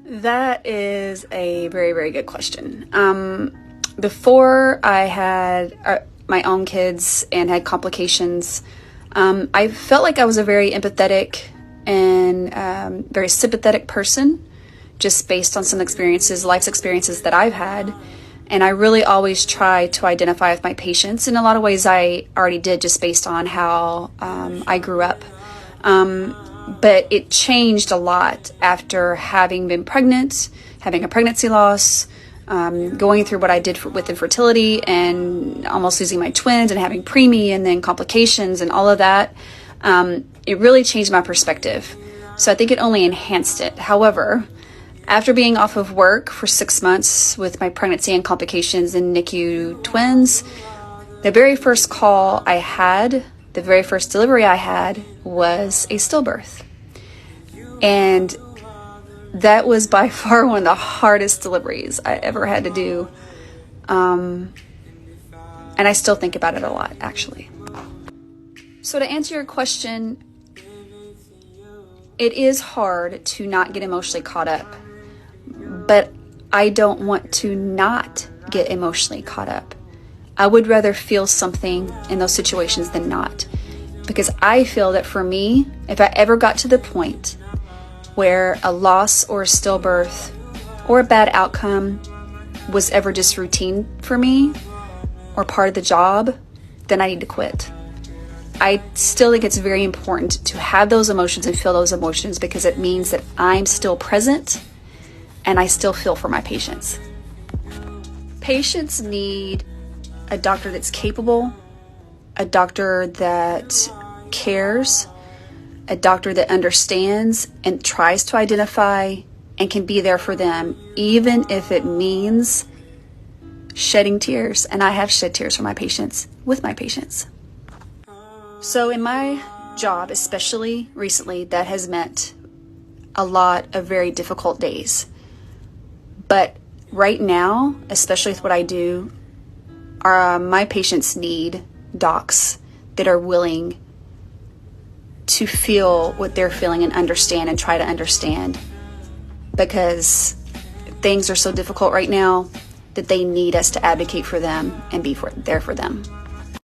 That is a very, very good question. Before I had my own kids and had complications, I felt like I was a very empathetic and very sympathetic person, just based on some life's experiences that I've had. And I really always try to identify with my patients. In a lot of ways, I already did, just based on how I grew up. But it changed a lot after having been pregnant, having a pregnancy loss, going through what I did with infertility and almost losing my twins and having preemie and then complications and all of that. It really changed my perspective. So I think it only enhanced it. However, after being off of work for 6 months with my pregnancy and complications and NICU twins, the very first call I had, the very first delivery I had, was a stillbirth. And that was by far one of the hardest deliveries I ever had to do. And I still think about it a lot, actually. So to answer your question, it is hard to not get emotionally caught up. But I don't want to not get emotionally caught up. I would rather feel something in those situations than not. Because I feel that for me, if I ever got to the point where a loss or a stillbirth or a bad outcome was ever just routine for me or part of the job, then I need to quit. I still think it's very important to have those emotions and feel those emotions, because it means that I'm still present and I still feel for my patients. Patients need a doctor that's capable, a doctor that cares, a doctor that understands and tries to identify and can be there for them, even if it means shedding tears. And I have shed tears for my patients, with my patients. So in my job, especially recently, that has meant a lot of very difficult days. But right now, especially with what I do, my patients need docs that are willing to feel what they're feeling and understand and try to understand, because things are so difficult right now that they need us to advocate for them and be there for them.